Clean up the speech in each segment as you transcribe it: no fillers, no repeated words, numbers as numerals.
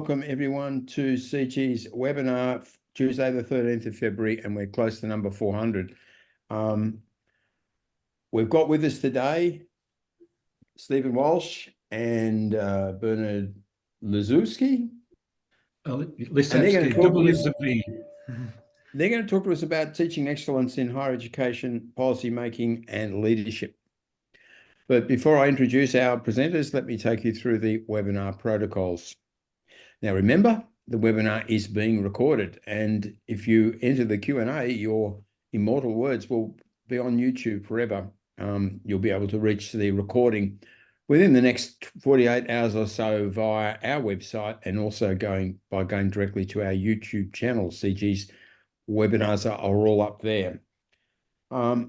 Welcome everyone to CG's webinar, Tuesday the 13th of February, and we're close to number 400. We've got with us today Stephen Walsh and Bernard Lisowski. Lisowski, double is a V. They're going to talk to us about teaching excellence in higher education, policy making, and leadership. But before I introduce our presenters, let me take you through the webinar protocols. Now, remember, the webinar is being recorded, and if you enter the Q&A, your immortal words will be on YouTube forever. You'll be able to reach the recording within the next 48 hours or so via our website, and also by going directly to our YouTube channel. CG's webinars are all up there. Now,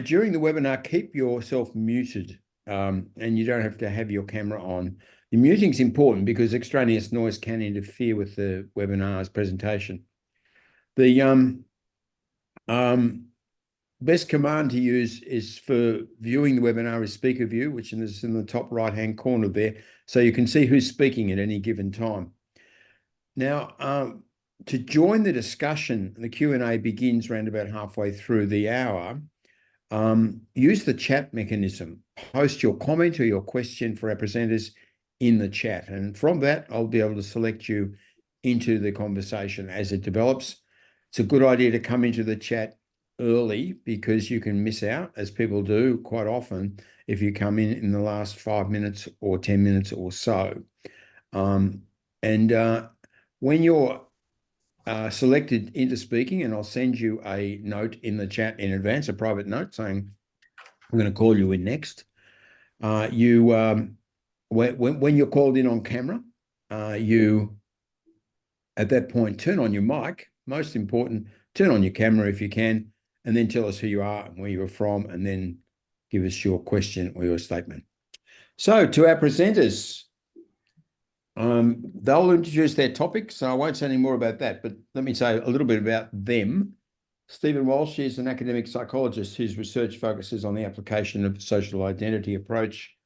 during the webinar, keep yourself muted, and you don't have to have your camera on. The muting is important because extraneous noise can interfere with the webinar's presentation. The best command to use is for viewing the webinar is speaker view, which is in the top right-hand corner there, so you can see who's speaking at any given time. Now, to join the discussion, the Q&A begins around about halfway through the hour. Use the chat mechanism. Post your comment or your question for our presenters in the chat, and from that I'll be able to select you into the conversation as it develops. It's a good idea to come into the chat early because you can miss out, as people do quite often, if you come in the last 5 minutes or 10 minutes or so. When you're selected into speaking, and I'll send you a note in the chat in advance, a private note saying I'm going to call you in next. When you're called in on camera, you, at that point, turn on your mic. Most important, turn on your camera if you can, and then tell us who you are and where you're from, and then give us your question or your statement. So to our presenters, they'll introduce their topic, so I won't say any more about that, but let me say a little bit about them. Stephen Walsh is an academic psychologist whose research focuses on the application of the social identity approach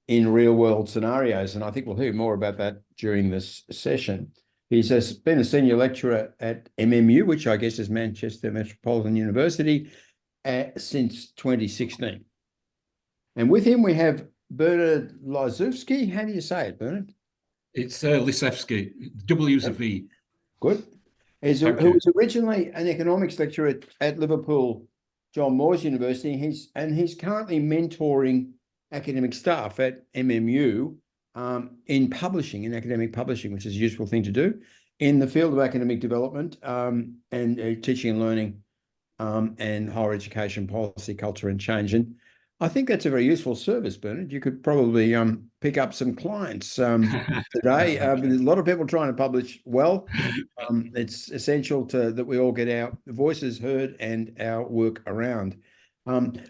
in real-world scenarios, and I think we'll hear more about that during this session. He's been a senior lecturer at MMU, which I guess is Manchester Metropolitan University, since 2016. And with him we have Bernard Lisowski. How do you say it, Bernard? It's Lisowski, W is a V. Good. Who was originally an economics lecturer at Liverpool John Moores University. He's currently mentoring academic staff at MMU in publishing, in academic publishing, which is a useful thing to do in the field of academic development and teaching and learning and higher education policy, culture and change. And I think that's a very useful service, Bernard. You could probably pick up some clients today. There's a lot of people trying to publish well. It's essential that we all get our voices heard and our work around.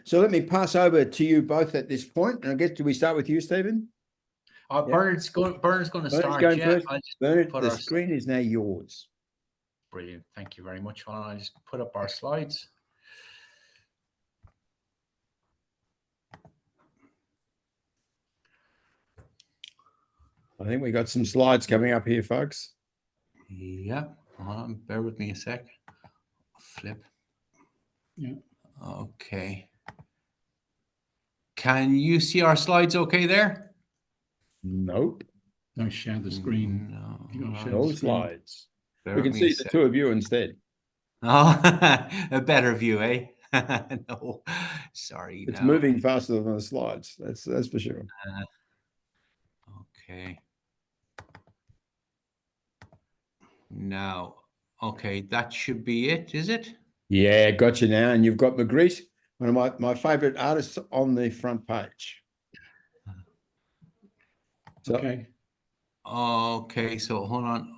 So let me pass over to you both at this point. And I guess, do we start with you, Stephen? Bernard's going to start. First. Bernard, the screen is now yours. Brilliant. Thank you very much. Hold on, I'll just put up our slides. I think we got some slides coming up here, folks. Yeah. Hold on, bear with me a sec. Flip. Yeah. Okay. Can you see our slides okay there? Nope. Don't share the screen. No slides. We can see the two of you instead. Oh, a better view, eh? No, sorry. It's moving faster than the slides. That's for sure. Okay. Now, okay, that should be it, is it? Yeah, got you now. And you've got Magritte, one of my favorite artists, on the front page. So, okay, so hold on.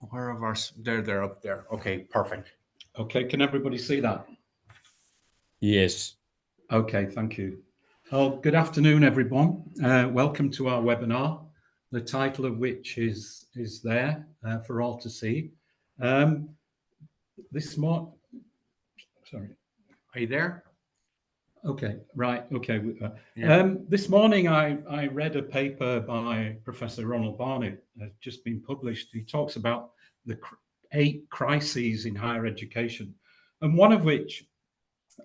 Where are our, they're up there. Okay, perfect. Okay, can everybody see that? Yes. Okay, thank you. Oh, good afternoon, everyone. Welcome to our webinar, the title of which is there for all to see. Sorry, are you there? Okay, right. Okay. Yeah. This morning, I read a paper by Professor Ronald Barnett, just been published. He talks about the 8 crises in higher education, and one of which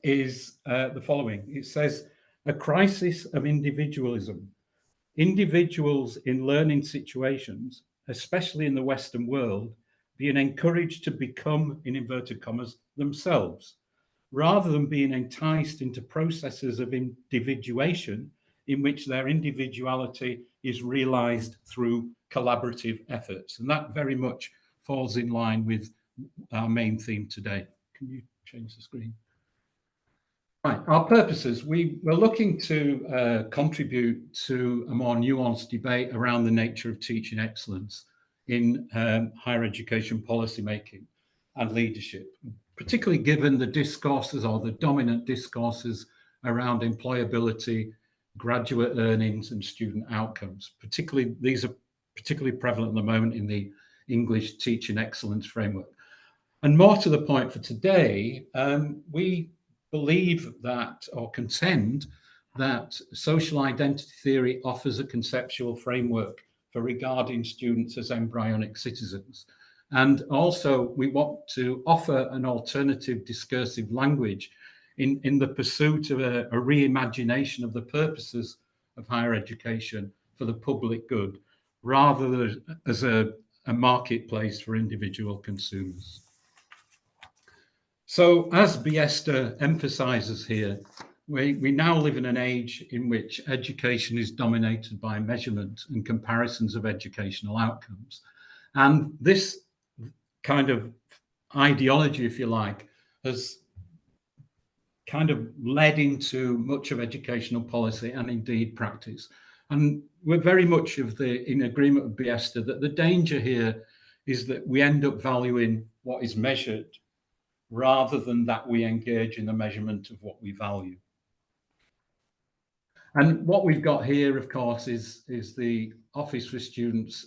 is the following. It says, a crisis of individualism. Individuals in learning situations, especially in the Western world, being encouraged to become, in inverted commas, themselves, rather than being enticed into processes of individuation in which their individuality is realized through collaborative efforts. And that very much falls in line with our main theme today. Can you change the screen? Right, our purposes. We're looking to contribute to a more nuanced debate around the nature of teaching excellence in higher education policy making and leadership, particularly given the discourses or the dominant discourses around employability, graduate earnings, and student outcomes. Particularly, these are particularly prevalent at the moment in the English teaching excellence framework. And more to the point for today, we believe that, or contend that, social identity theory offers a conceptual framework for regarding students as embryonic citizens. And also we want to offer an alternative discursive language in the pursuit of a reimagination of the purposes of higher education for the public good, rather than as a marketplace for individual consumers. So as Biesta emphasizes here, we now live in an age in which education is dominated by measurement and comparisons of educational outcomes. And this kind of ideology, if you like, has kind of led into much of educational policy and indeed practice. And we're very much in agreement with Biesta that the danger here is that we end up valuing what is measured rather than that we engage in the measurement of what we value. And what we've got here, of course, is the Office for Students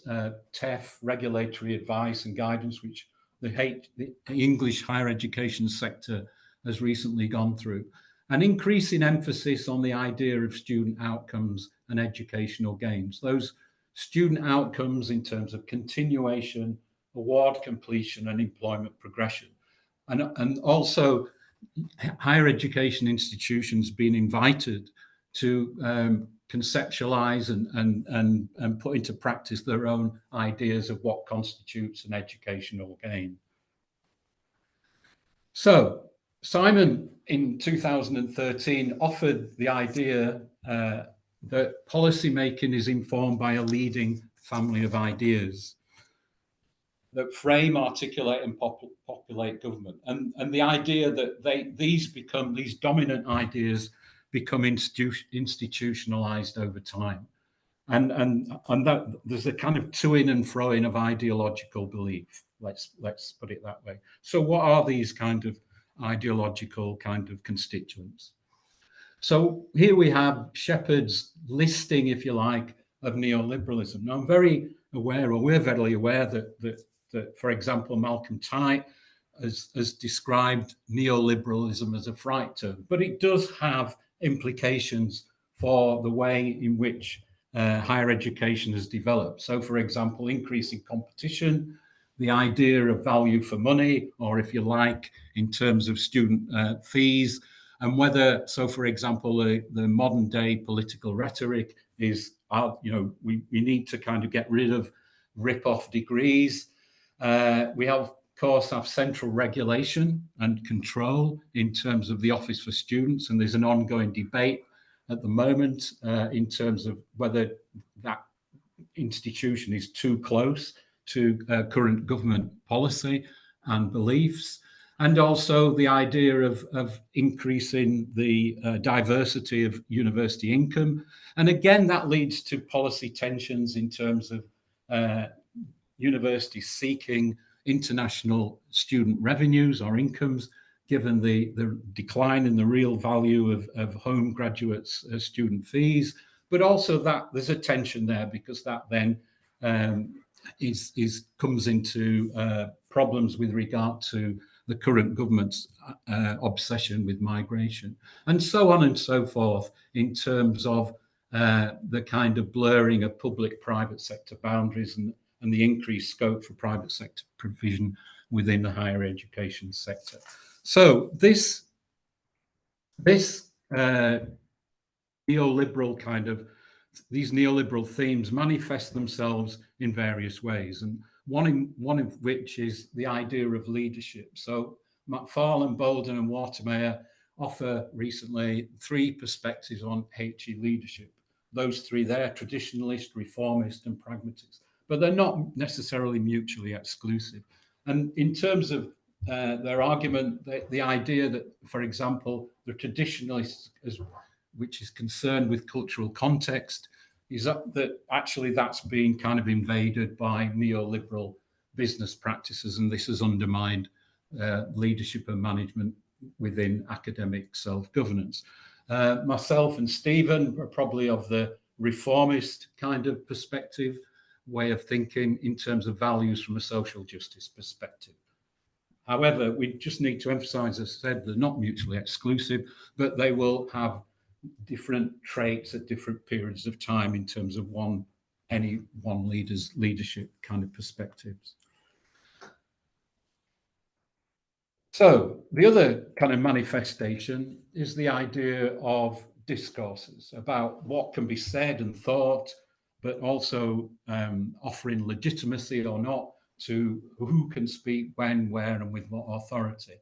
TEF regulatory advice and guidance, which the English higher education sector has recently gone through. An increasing emphasis on the idea of student outcomes and educational gains. Those student outcomes in terms of continuation, award completion, and employment progression. And also higher education institutions being invited to conceptualize and put into practice their own ideas of what constitutes an educational gain. So Simon in 2013 offered the idea that policy making is informed by a leading family of ideas that frame, articulate, and populate government, and the idea that these dominant ideas become institutionalized over time, and that there's a kind of to-ing and fro-ing of ideological belief. Let's put it that way. So, what are these kind of ideological kind of constituents? So here we have Shepard's listing, if you like, of neoliberalism. Now, I'm very aware, or we're very aware that for example, Malcolm Tite has described neoliberalism as a fright term, but it does have implications for the way in which higher education has developed. So, for example, increasing competition, the idea of value for money, or if you like, in terms of student fees, and whether, so for example, the modern day political rhetoric is, we need to kind of get rid of rip-off degrees. We of course have central regulation and control in terms of the Office for Students, and there's an ongoing debate at the moment in terms of whether that institution is too close to current government policy and beliefs, and also the idea of increasing the diversity of university income. And again, that leads to policy tensions in terms of universities seeking international student revenues or incomes, given the decline in the real value of home graduates' student fees, but also that there's a tension there because that then comes into problems with regard to the current government's obsession with migration, and so on and so forth, in terms of the kind of blurring of public-private sector boundaries and the increased scope for private sector provision within the higher education sector. So these neoliberal themes manifest themselves in various ways, and one of which is the idea of leadership. So McFarlane, Bolden, and Watermeyer offer recently 3 perspectives on HE leadership. Those 3 there: traditionalist, reformist, and pragmatist, but they're not necessarily mutually exclusive. And in terms of their argument, the idea that, for example, the traditionalists, which is concerned with cultural context, is that actually that's being kind of invaded by neoliberal business practices, and this has undermined leadership and management within academic self-governance. Myself and Stephen are probably of the reformist kind of perspective, way of thinking in terms of values from a social justice perspective. However, we just need to emphasize, as I said, they're not mutually exclusive, but they will have different traits at different periods of time in terms of any one leader's leadership kind of perspectives. So the other kind of manifestation is the idea of discourses about what can be said and thought, but also offering legitimacy or not to who can speak when, where, and with what authority.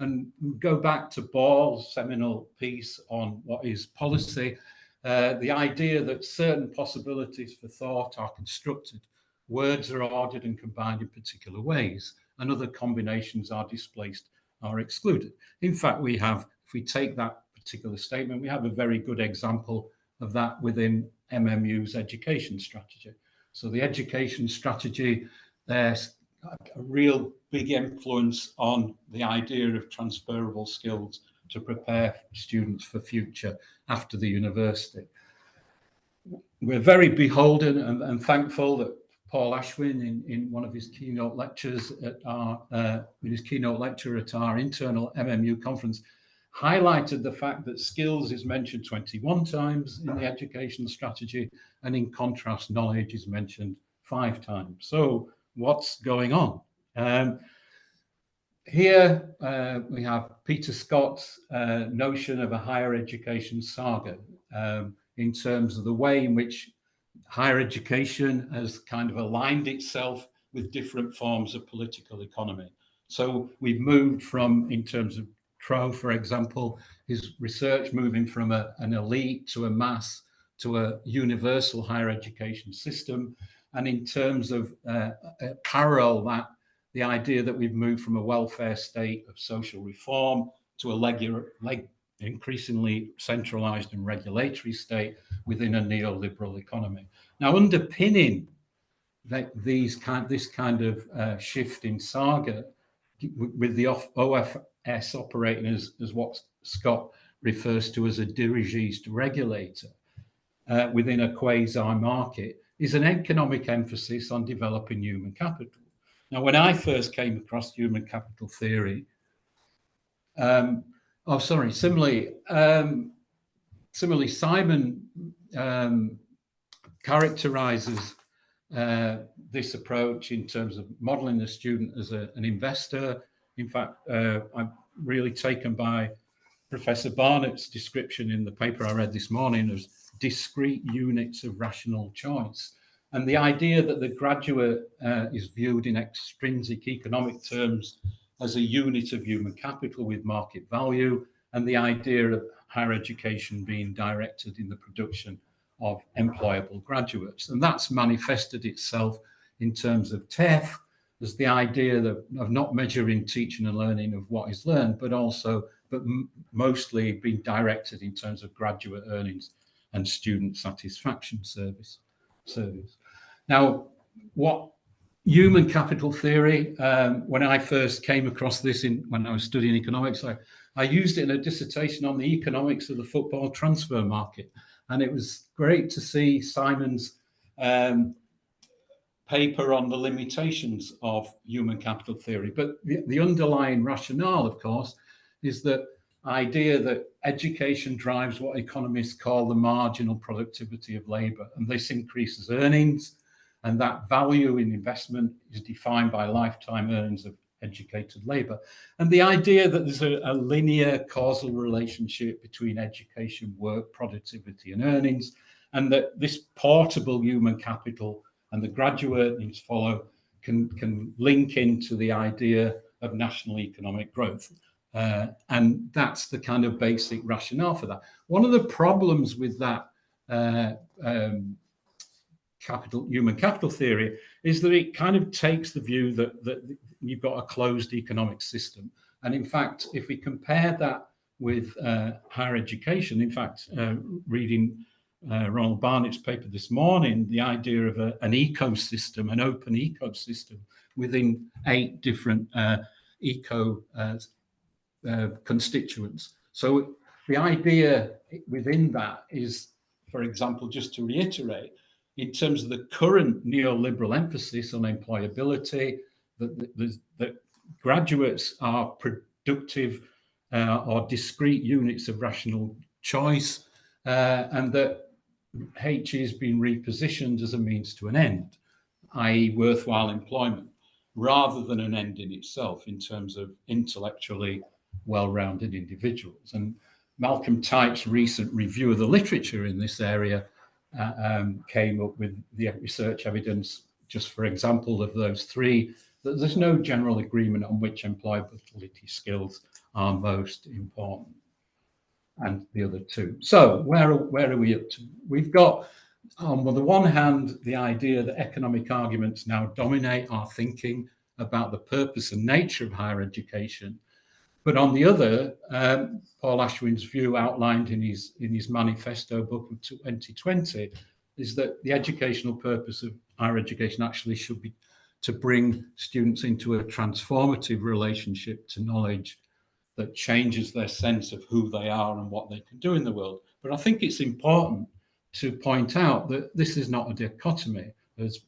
And go back to Ball's seminal piece on what is policy, the idea that certain possibilities for thought are constructed, words are ordered and combined in particular ways, and other combinations are displaced, are excluded. In fact, if we take that particular statement, we have a very good example of that within MMU's education strategy. So the education strategy, there's a real big influence on the idea of transferable skills to prepare students for future after the university. We're very beholden and thankful that Paul Ashwin, in one of his keynote lectures at our internal MMU conference, highlighted the fact that skills is mentioned 21 times in the education strategy, and in contrast, knowledge is mentioned 5 times. So what's going on? Here we have Peter Scott's notion of a higher education saga in terms of the way in which higher education has kind of aligned itself with different forms of political economy. So we've moved from, in terms of Trow, for example, his research moving from an elite to a mass to a universal higher education system. And in terms of parallel that, the idea that we've moved from a welfare state of social reform to a increasingly centralized and regulatory state within a neoliberal economy. Now, underpinning this kind of shift in saga, with the OFS operating as what Scott refers to as a dirigiste regulator within a quasi-market, is an economic emphasis on developing human capital. Now, when I first came across human capital theory, similarly, Simon characterizes this approach in terms of modeling the student as an investor. In fact, I'm really taken by Professor Barnett's description in the paper I read this morning as discrete units of rational choice. And the idea that the graduate is viewed in extrinsic economic terms as a unit of human capital with market value, and the idea of higher education being directed in the production of employable graduates. And that's manifested itself in terms of TEF as the idea of not measuring teaching and learning of what is learned, but mostly being directed in terms of graduate earnings and student satisfaction service. Now, what human capital theory, when I first came across this when I was studying economics, I used it in a dissertation on the economics of the football transfer market. And it was great to see Simon's paper on the limitations of human capital theory. But the underlying rationale, of course, is that idea that education drives what economists call the marginal productivity of labor, and this increases earnings, and that value in investment is defined by lifetime earnings of educated labor. And the idea that there's a linear causal relationship between education, work, productivity, and earnings, and that this portable human capital and the graduate earnings follow can link into the idea of national economic growth. And that's the kind of basic rationale for that. One of the problems with that human capital theory is that it kind of takes the view that you've got a closed economic system. And in fact, if we compare that with higher education, in fact, reading Ronald Barnett's paper this morning, the idea of an ecosystem, an open ecosystem within 8 different constituents. So the idea within that is, for example, just to reiterate, in terms of the current neoliberal emphasis on employability, that graduates are productive or discrete units of rational choice, and that HE has been repositioned as a means to an end, i.e. worthwhile employment, rather than an end in itself in terms of intellectually well-rounded individuals. And Malcolm Type's recent review of the literature in this area came up with the research evidence, just for example, of those 3, that there's no general agreement on which employability skills are most important, and the other 2. So where are we up to? We've got, on the one hand, the idea that economic arguments now dominate our thinking about the purpose and nature of higher education. But on the other, Paul Ashwin's view outlined in his manifesto book of 2020 is that the educational purpose of higher education actually should be to bring students into a transformative relationship to knowledge that changes their sense of who they are and what they can do in the world. But I think it's important to point out that this is not a dichotomy. As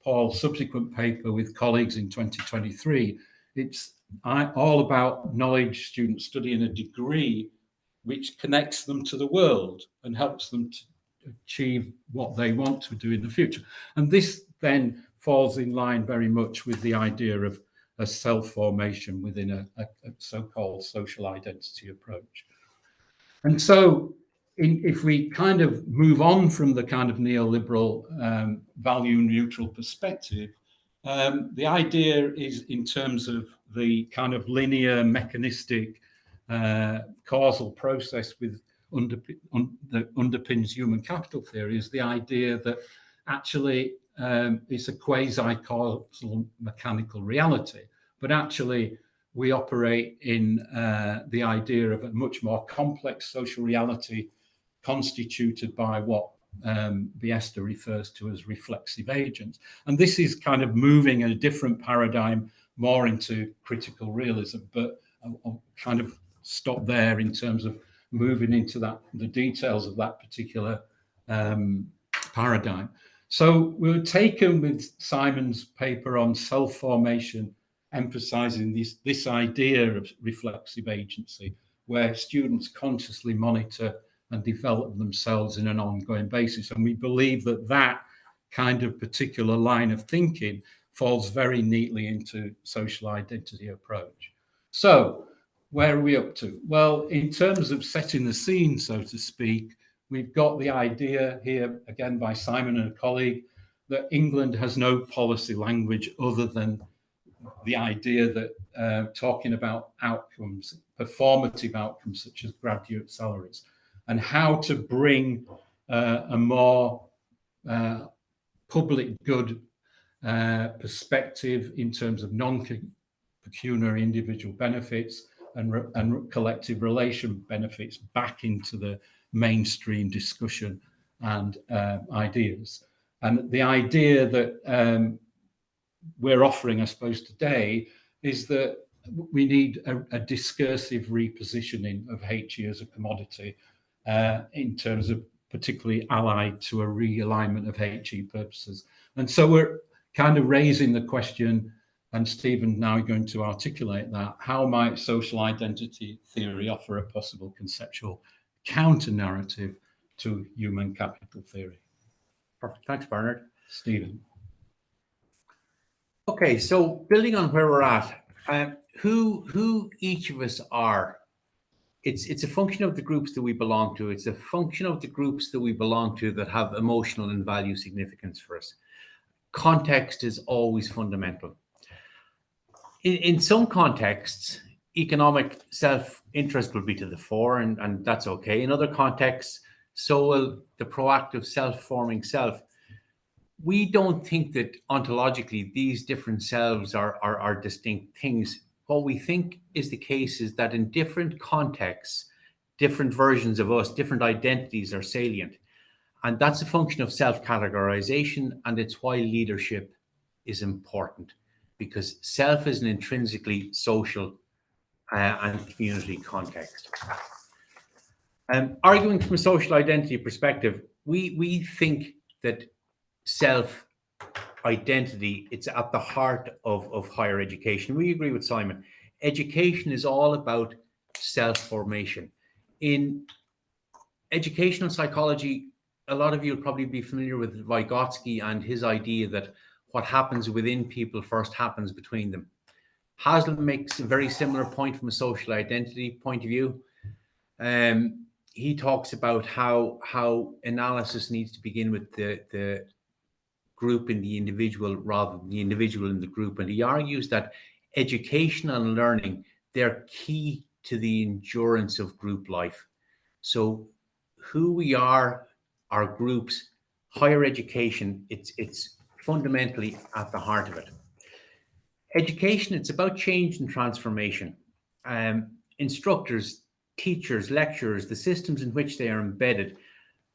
Paul's subsequent paper with colleagues in 2023, it's all about knowledge students studying a degree which connects them to the world and helps them to achieve what they want to do in the future. And this then falls in line very much with the idea of a self-formation within a so-called social identity approach. And so if we kind of move on from the kind of neoliberal value neutral perspective, the idea is in terms of the kind of linear mechanistic causal process that underpins human capital theory, is the idea that actually it's a quasi-causal mechanical reality, but actually we operate in the idea of a much more complex social reality constituted by what Biesta refers to as reflexive agents. And this is kind of moving in a different paradigm more into critical realism, but I'll kind of stop there in terms of moving into the details of that particular paradigm. So we were taken with Simon's paper on self-formation, emphasizing this idea of reflexive agency, where students consciously monitor and develop themselves in an ongoing basis. And we believe that that kind of particular line of thinking falls very neatly into social identity approach. So where are we up to? Well, in terms of setting the scene, so to speak, we've got the idea here, again, by Simon and a colleague, that England has no policy language other than the idea that talking about outcomes, performative outcomes, such as graduate salaries, and how to bring a more public good perspective in terms of non-pecuniary individual benefits and collective relation benefits back into the mainstream discussion and ideas. And the idea that we're offering, I suppose, today is that we need a discursive repositioning of HE as a commodity in terms of particularly allied to a realignment of HE purposes. And so we're kind of raising the question, and Stephen now going to articulate that, how might social identity theory offer a possible conceptual counter-narrative to human capital theory? Perfect. Thanks, Bernard. Stephen. Okay, so building on where we're at, who each of us are, it's a function of the groups that we belong to. It's a function of the groups that we belong to that have emotional and value significance for us. Context is always fundamental. In some contexts, economic self-interest will be to the fore, and that's okay. In other contexts, so will the proactive self-forming self. We don't think that ontologically these different selves are distinct things. What we think is the case is that in different contexts, different versions of us, different identities are salient. And that's a function of self-categorisation, and it's why leadership is important, because self is an intrinsically social and community context. Arguing from a social identity perspective, we think that self identity, it's at the heart of higher education. We agree with Simon. Education is all about self-formation. In educational psychology, a lot of you will probably be familiar with Vygotsky and his idea that what happens within people first happens between them. Haslam makes a very similar point from a social identity point of view. He talks about how analysis needs to begin with the group in the individual rather than the individual in the group. And he argues that education and learning, they're key to the endurance of group life. So who we are, our groups, higher education, it's fundamentally at the heart of it. Education, it's about change and transformation. Instructors, teachers, lecturers, the systems in which they are embedded.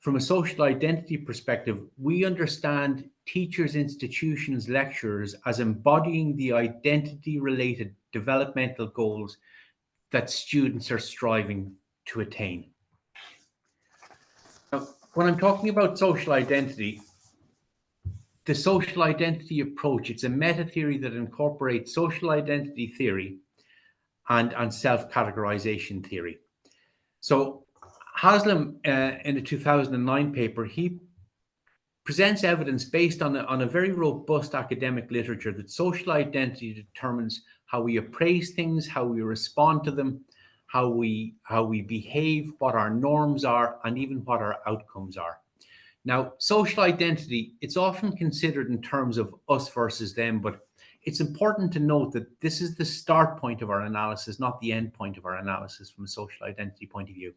From a social identity perspective, we understand teachers, institutions, lecturers as embodying the identity-related developmental goals that students are striving to attain. Now, when I'm talking about social identity, the social identity approach, it's a meta-theory that incorporates social identity theory and self-categorisation theory. So Haslam, in a 2009 paper, he presents evidence based on a very robust academic literature that social identity determines how we appraise things, how we respond to them, how we behave, what our norms are, and even what our outcomes are. Now, social identity, it's often considered in terms of us versus them, but it's important to note that this is the start point of our analysis, not the end point of our analysis from a social identity point of view.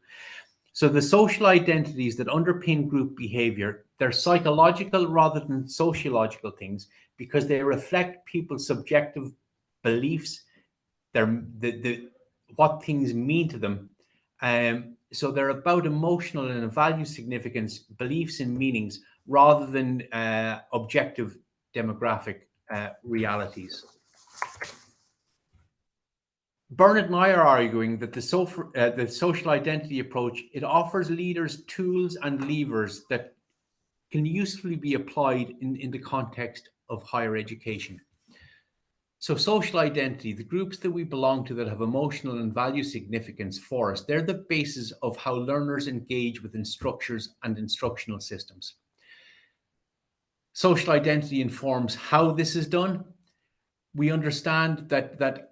So the social identities that underpin group behavior, they're psychological rather than sociological things because they reflect people's subjective beliefs, what things mean to them. So they're about emotional and value significance, beliefs and meanings, rather than objective demographic realities. Bernard and I are arguing that the social identity approach, it offers leaders tools and levers that can usefully be applied in the context of higher education. So social identity, the groups that we belong to that have emotional and value significance for us, they're the basis of how learners engage within structures and instructional systems. Social identity informs how this is done. We understand that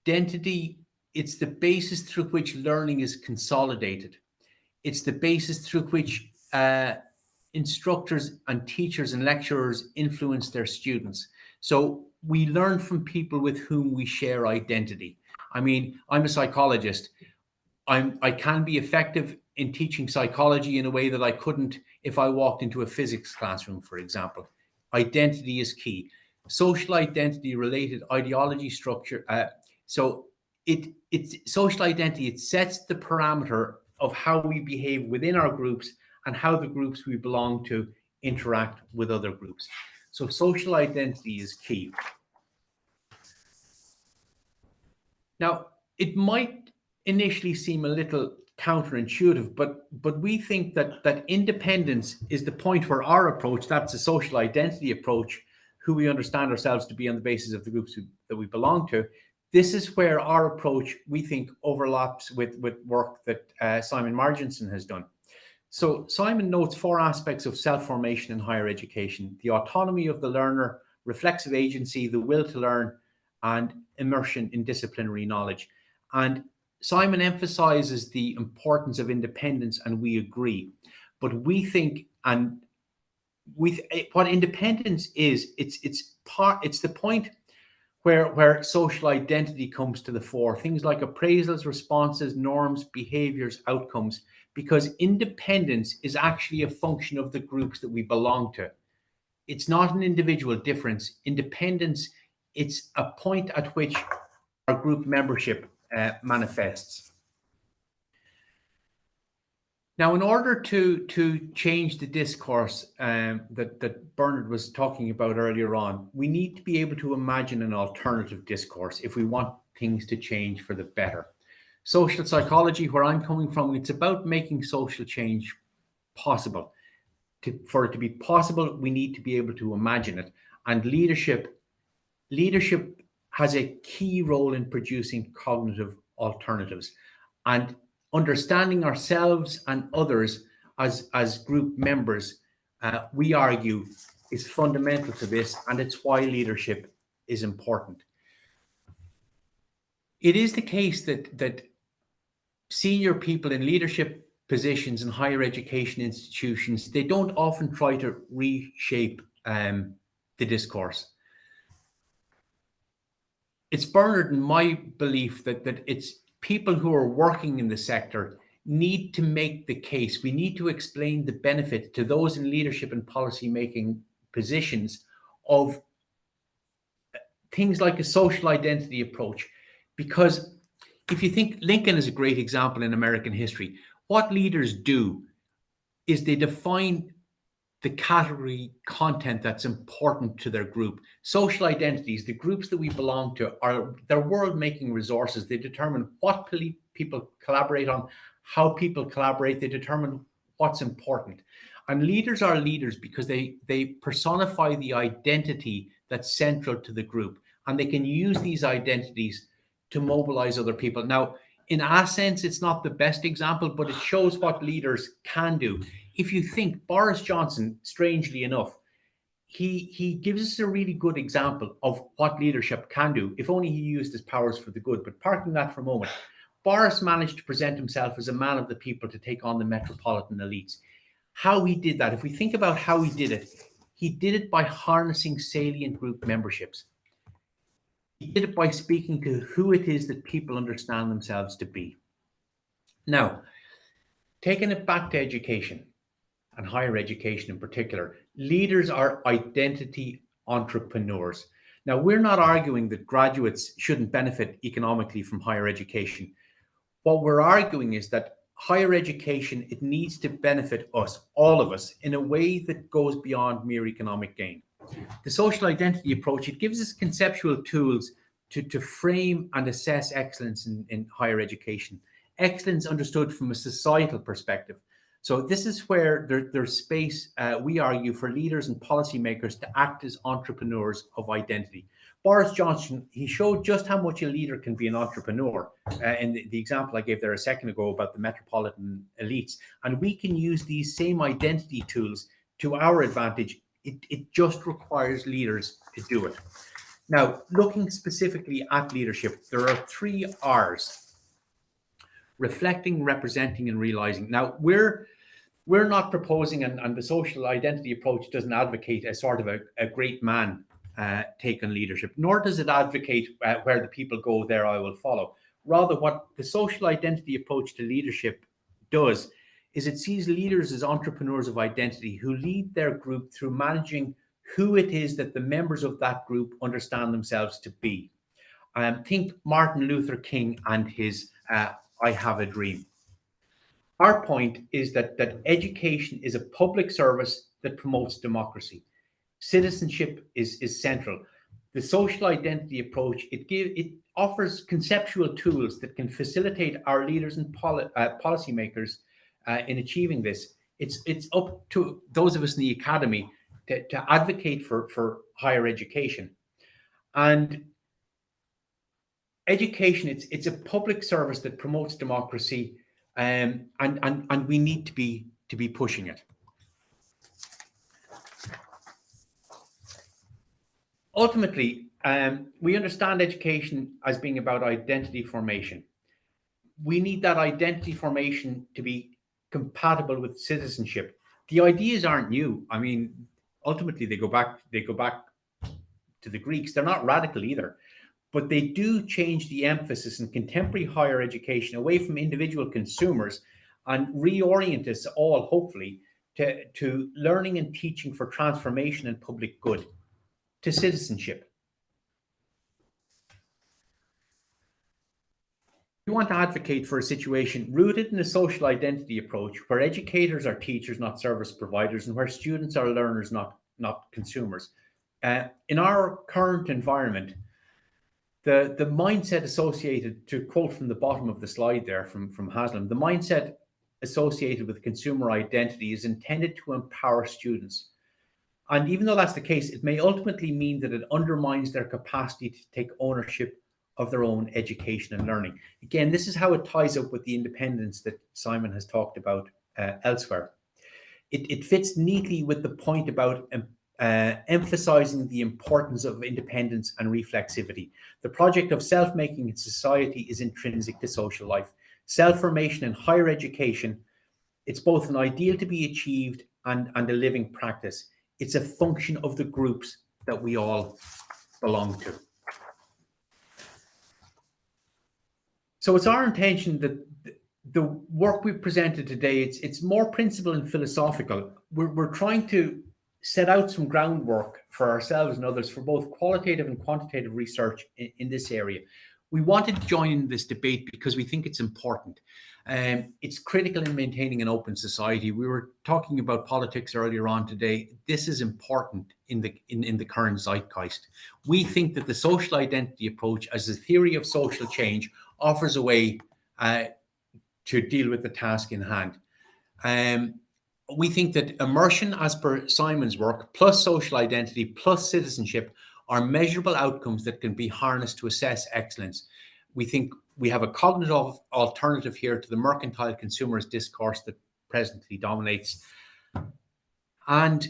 identity, it's the basis through which learning is consolidated. It's the basis through which instructors and teachers and lecturers influence their students. So we learn from people with whom we share identity. I mean, I'm a psychologist. I can be effective in teaching psychology in a way that I couldn't if I walked into a physics classroom, for example. Identity is key. Social identity related ideology structure. So it's social identity. It sets the parameter of how we behave within our groups and how the groups we belong to interact with other groups. So social identity is key. Now, it might initially seem a little counterintuitive, but we think that independence is the point where our approach, that's a social identity approach, who we understand ourselves to be on the basis of the groups that we belong to. This is where our approach, we think, overlaps with work that Simon Marginson has done. So Simon notes 4 aspects of self-formation in higher education: the autonomy of the learner, reflexive agency, the will to learn, and immersion in disciplinary knowledge. And Simon emphasizes the importance of independence, and we agree. But we think, and what independence is, it's the point where social identity comes to the fore, things like appraisals, responses, norms, behaviors, outcomes, because independence is actually a function of the groups that we belong to. It's not an individual difference. Independence, it's a point at which our group membership manifests. Now, in order to change the discourse that Bernard was talking about earlier on, we need to be able to imagine an alternative discourse if we want things to change for the better. Social psychology, where I'm coming from, it's about making social change possible. For it to be possible, we need to be able to imagine it. And leadership has a key role in producing cognitive alternatives. And understanding ourselves and others as group members, we argue, is fundamental to this, and it's why leadership is important. It is the case that senior people in leadership positions in higher education institutions, they don't often try to reshape the discourse. It's Bernard and my belief that it's people who are working in the sector need to make the case. We need to explain the benefit to those in leadership and policy making positions of things like a social identity approach. Because if you think, Lincoln is a great example in American history. What leaders do is they define the category content that's important to their group. Social identities, the groups that we belong to, are their world-making resources. They determine what people collaborate on, how people collaborate. They determine what's important. And leaders are leaders because they personify the identity that's central to the group. And they can use these identities to mobilize other people. Now, in a sense, it's not the best example, but it shows what leaders can do. If you think, Boris Johnson, strangely enough, he gives us a really good example of what leadership can do, if only he used his powers for the good. But parking that for a moment, Boris managed to present himself as a man of the people to take on the metropolitan elites. How he did that, if we think about how he did it by harnessing salient group memberships. He did it by speaking to who it is that people understand themselves to be. Now, taking it back to education, and higher education in particular, leaders are identity entrepreneurs. Now, we're not arguing that graduates shouldn't benefit economically from higher education. What we're arguing is that higher education, it needs to benefit us, all of us, in a way that goes beyond mere economic gain. The social identity approach, it gives us conceptual tools to frame and assess excellence in higher education. Excellence understood from a societal perspective. So this is where there's space, we argue, for leaders and policymakers to act as entrepreneurs of identity. Boris Johnson, he showed just how much a leader can be an entrepreneur in the example I gave there a second ago about the metropolitan elites. And we can use these same identity tools to our advantage. It just requires leaders to do it. Now, looking specifically at leadership, there are 3 R's: reflecting, representing, and realizing. Now, we're not proposing, and the social identity approach doesn't advocate a sort of a great man take on leadership, nor does it advocate where the people go, there I will follow. Rather, what the social identity approach to leadership does is it sees leaders as entrepreneurs of identity who lead their group through managing who it is that the members of that group understand themselves to be. Think Martin Luther King and his I Have a Dream. Our point is that education is a public service that promotes democracy. Citizenship is central. The social identity approach, it offers conceptual tools that can facilitate our leaders and policymakers in achieving this. It's up to those of us in the academy to advocate for higher education. And education, it's a public service that promotes democracy, and we need to be pushing it. Ultimately, we understand education as being about identity formation. We need that identity formation to be compatible with citizenship. The ideas aren't new. I mean, ultimately, they go back to the Greeks. They're not radical either, but they do change the emphasis in contemporary higher education away from individual consumers and reorient us all, hopefully, to learning and teaching for transformation and public good, to citizenship. We want to advocate for a situation rooted in a social identity approach where educators are teachers, not service providers, and where students are learners, not consumers. In our current environment, the mindset associated, to quote from the bottom of the slide there from Haslam, the mindset associated with consumer identity is intended to empower students. And even though that's the case, it may ultimately mean that it undermines their capacity to take ownership of their own education and learning. Again, this is how it ties up with the independence that Simon has talked about elsewhere. It fits neatly with the point about emphasizing the importance of independence and reflexivity. The project of self-making in society is intrinsic to social life. Self-formation in higher education, it's both an ideal to be achieved and a living practice. It's a function of the groups that we all belong to. So it's our intention that the work we've presented today, it's more principle and philosophical. We're trying to set out some groundwork for ourselves and others for both qualitative and quantitative research in this area. We wanted to join in this debate because we think it's important. It's critical in maintaining an open society. We were talking about politics earlier on today. This is important in the current zeitgeist. We think that the social identity approach as a theory of social change offers a way to deal with the task in hand. We think that immersion, as per Simon's work, plus social identity, plus citizenship, are measurable outcomes that can be harnessed to assess excellence. We think we have a cognitive alternative here to the mercantile consumerist discourse that presently dominates. And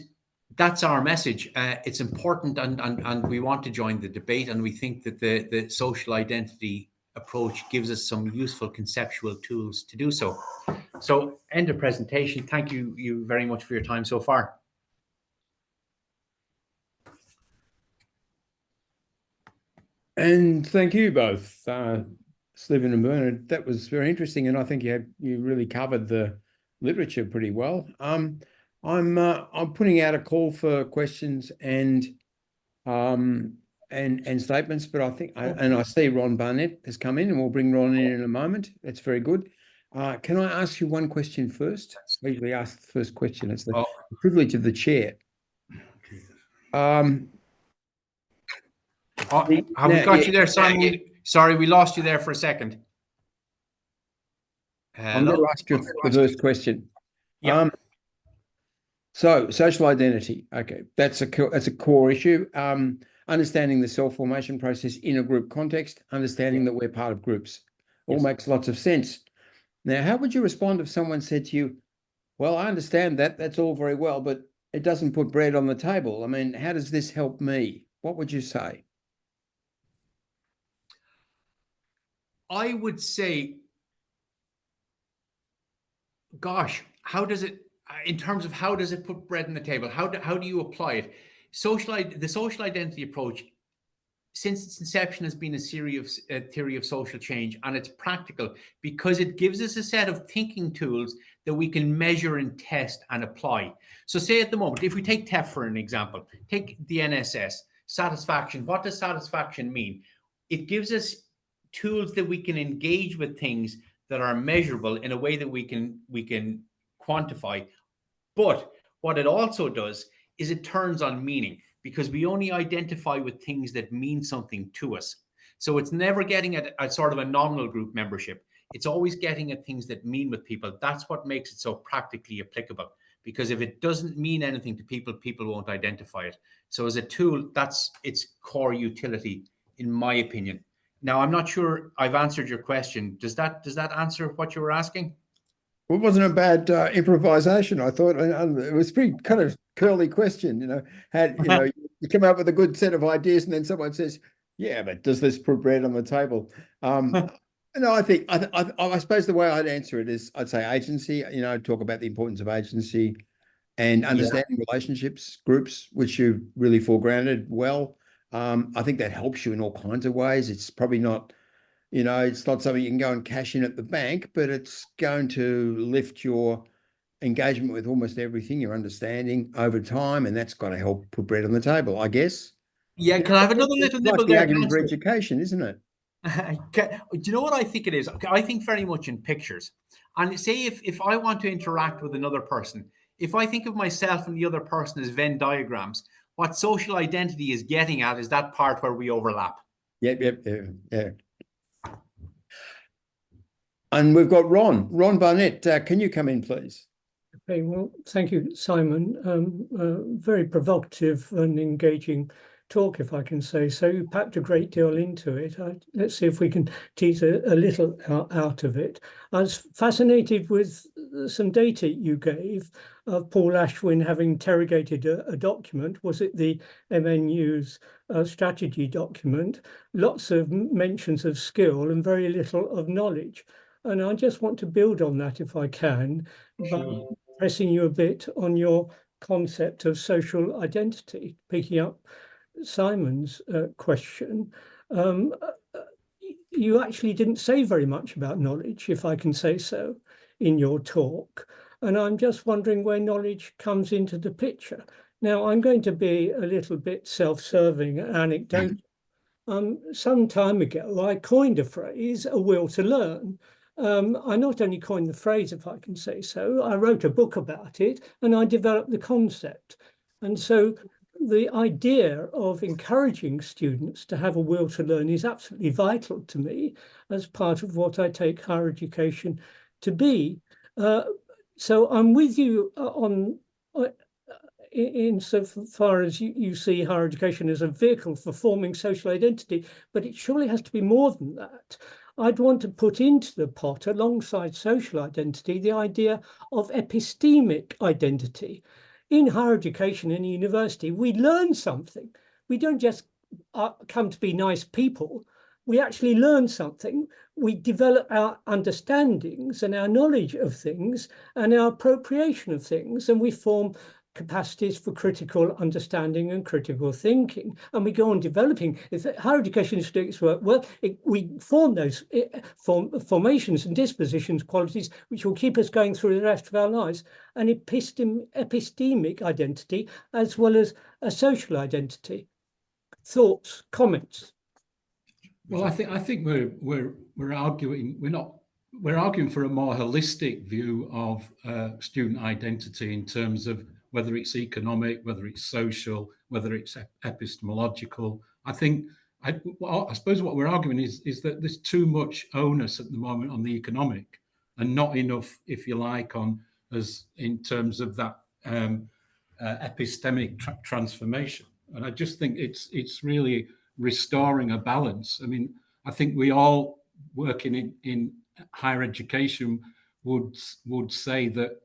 that's our message. It's important, and we want to join the debate, and we think that the social identity approach gives us some useful conceptual tools to do so. So, end of presentation. Thank you very much for your time so far. And thank you both, Stephen and Bernard. That was very interesting, and I think you really covered the literature pretty well. I'm putting out a call for questions and statements, but I think, and I see Ron Barnett has come in, and we'll bring Ron in a moment. That's very good. Can I ask you one question first? I usually ask the first question. It's the privilege of the chair. Have we got you there, Simon? Sorry, we lost you there for a second. I'm going to ask you the first question. Yeah. So social identity. Okay, that's a core issue. Understanding the self-formation process in a group context, understanding that we're part of groups, all makes lots of sense. Now, how would you respond if someone said to you, well, I understand that, that's all very well, but it doesn't put bread on the table. I mean, how does this help me? What would you say? I would say, gosh, how does it, in terms of how does it put bread on the table? How do you apply it? The social identity approach, since its inception, has been a theory of social change, and it's practical because it gives us a set of thinking tools that we can measure and test and apply. So say at the moment, if we take TEF for an example, take the NSS, satisfaction. What does satisfaction mean? It gives us tools that we can engage with things that are measurable in a way that we can quantify. But what it also does is it turns on meaning, because we only identify with things that mean something to us. So it's never getting at a sort of a nominal group membership. It's always getting at things that mean with people. That's what makes it so practically applicable, because if it doesn't mean anything to people, people won't identify it. So as a tool, that's its core utility, in my opinion. Now, I'm not sure I've answered your question. Does that answer what you were asking? Well, it wasn't a bad improvisation, I thought. It was a pretty kind of curly question, you come up with a good set of ideas and then someone says, yeah, but does this put bread on the table? No, I suppose the way I'd answer it is I'd say agency, talk about the importance of agency and understanding relationships, groups, which you really foregrounded well. I think that helps you in all kinds of ways. It's probably not, it's not something you can go and cash in at the bank, but it's going to lift your engagement with almost everything, your understanding over time, and that's got to help put bread on the table, I guess. Yeah, can I have another little nibble like the there? argument for education, isn't it? Do you know what I think it is? I think very much in pictures. And say if I want to interact with another person, if I think of myself and the other person as Venn diagrams, what social identity is getting at is that part where we overlap. Yep, yeah. And we've got Ron Barnett. Can you come in, please? Okay, well, thank you, Simon. Very provocative and engaging talk, if I can say so. You packed a great deal into it. Let's see if we can tease a little out of it. I was fascinated with some data you gave of Paul Ashwin having interrogated a document. Was it the MNU's strategy document? Lots of mentions of skill and very little of knowledge. And I just want to build on that, if I can, by pressing you a bit on your concept of social identity, picking up Simon's question. You actually didn't say very much about knowledge, if I can say so, in your talk. And I'm just wondering where knowledge comes into the picture. Now, I'm going to be a little bit self-serving and anecdotal. Some time ago, I coined a phrase, a will to learn. I not only coined the phrase, if I can say so, I wrote a book about it and I developed the concept. And so the idea of encouraging students to have a will to learn is absolutely vital to me as part of what I take higher education to be. So I'm with you on insofar as you see higher education as a vehicle for forming social identity, but it surely has to be more than that. I'd want to put into the pot, alongside social identity, the idea of epistemic identity. In higher education, in university, we learn something. We don't just come to be nice people. We actually learn something. We develop our understandings and our knowledge of things and our appropriation of things, and we form capacities for critical understanding and critical thinking, and we go on developing. If higher education is doing its work well, we form those formations and dispositions, qualities which will keep us going through the rest of our lives. An epistemic identity as well as a social identity. Thoughts, comments? Well, I think we're arguing. We're arguing for a more holistic view of student identity in terms of whether it's economic, whether it's social, whether it's epistemological. I suppose what we're arguing is that there's too much onus at the moment on the economic and not enough, if you like, on as in terms of that epistemic transformation. And I just think it's really restoring a balance. I mean, I think we all working in higher education would say that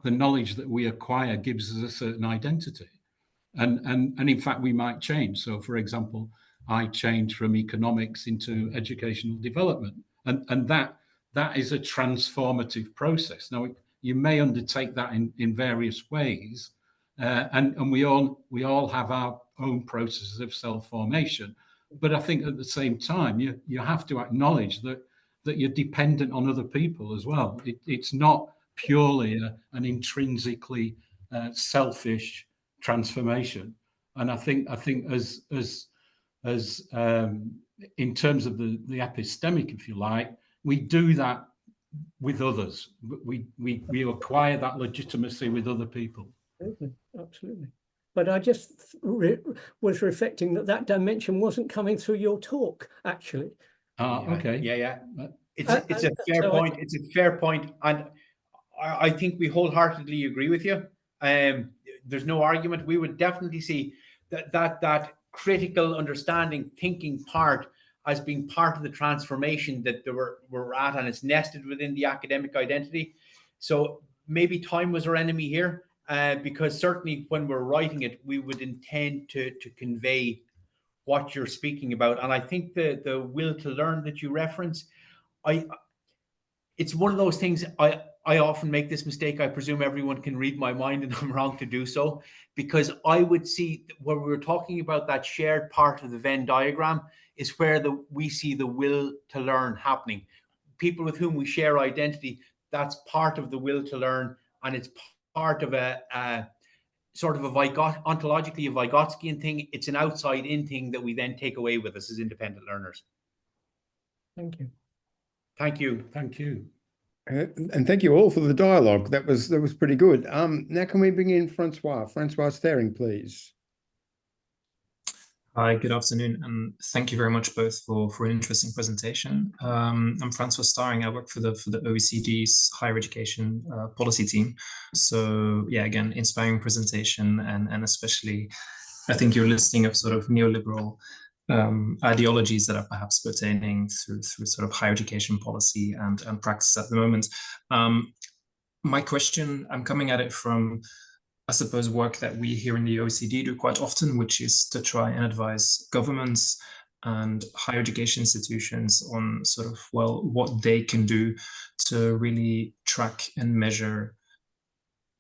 the knowledge that we acquire gives us a certain identity, and in fact we might change. So, for example, I changed from economics into educational development, and that is a transformative process. Now, you may undertake that in various ways, and we all have our own processes of self-formation. But I think at the same time, you have to acknowledge that you're dependent on other people as well. It's not purely an intrinsically selfish transformation. And I think as in terms of the epistemic, if you like, we do that with others. We acquire that legitimacy with other people. Absolutely. But I just was reflecting that dimension wasn't coming through your talk, actually. Okay. Yeah. It's a fair point. It's a fair point. And I think we wholeheartedly agree with you. There's no argument. We would definitely see that critical understanding, thinking part as being part of the transformation that we're at, and it's nested within the academic identity. So maybe time was our enemy here, because certainly when we're writing it, we would intend to convey what you're speaking about. And I think the will to learn that you reference, it's one of those things. I often make this mistake. I presume everyone can read my mind, and I'm wrong to do so, because I would see when we were talking about that shared part of the Venn diagram is where we see the will to learn happening. People with whom we share identity, that's part of the will to learn, and it's part of a sort of ontologically a Vygotskian thing. It's an outside-in thing that we then take away with us as independent learners. Thank you. Thank you. Thank you. And thank you all for the dialogue. That was pretty good. Now can we bring in Francois Staring, please? Hi, good afternoon, and thank you very much both for an interesting presentation. I'm Francois Staring. I work for the OECD's higher education policy team. So yeah, again, inspiring presentation, and especially I think your listing of sort of neoliberal ideologies that are perhaps pertaining through sort of higher education policy and practice at the moment. My question, I'm coming at it from, I suppose, work that we here in the OECD do quite often, which is to try and advise governments and higher education institutions on sort of, well, what they can do to really track and measure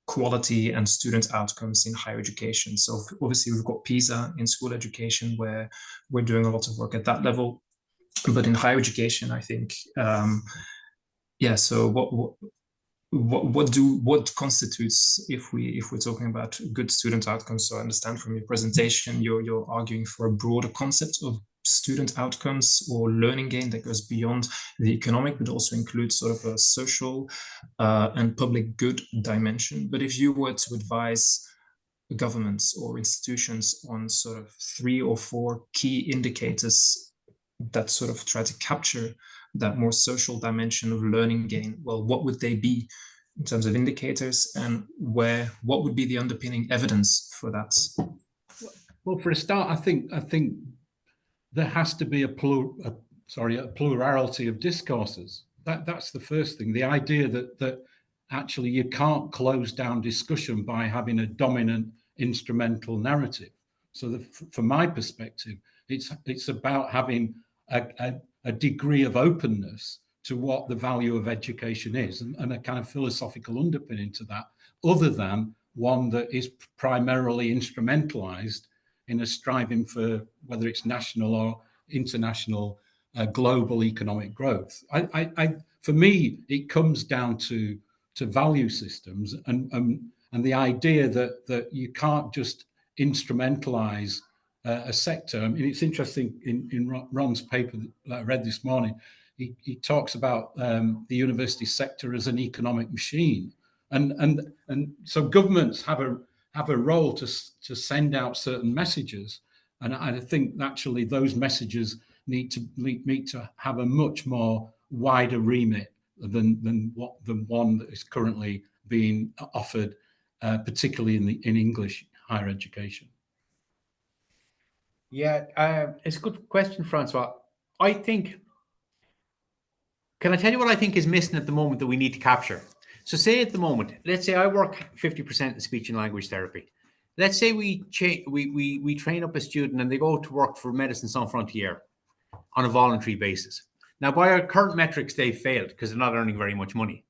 quality and student outcomes in higher education. So obviously we've got PISA in school education, where we're doing a lot of work at that level, but in higher education, I think, yeah. So what constitutes, if we're talking about good student outcomes? So I understand from your presentation, you're arguing for a broader concept of student outcomes or learning gain that goes beyond the economic, but also includes sort of a social and public good dimension. But if you were to advise governments or institutions on sort of 3 or 4 key indicators that sort of try to capture that more social dimension of learning gain, well, what would they be in terms of indicators, and what would be the underpinning evidence for that? Well, for a start, I think there has to be a plurality of discourses. That's the first thing. The idea that actually you can't close down discussion by having a dominant instrumental narrative. So from my perspective, it's about having a degree of openness to what the value of education is, and a kind of philosophical underpinning to that, other than one that is primarily instrumentalized in a striving for, whether it's national or international, global economic growth. For me, it comes down to value systems, and the idea that you can't just instrumentalize a sector. I mean, it's interesting in Ron's paper that I read this morning, he talks about the university sector as an economic machine, and so governments have a role to send out certain messages, and I think naturally those messages need to have a much more wider remit than one that is currently being offered, particularly in English higher education. Yeah, it's a good question, Francois. Can I tell you what I think is missing at the moment that we need to capture? So say at the moment, let's say I work 50% in speech and language therapy. Let's say we train up a student and they go to work for Médecins Sans Frontières on a voluntary basis. Now, by our current metrics, they've failed because they're not earning very much money.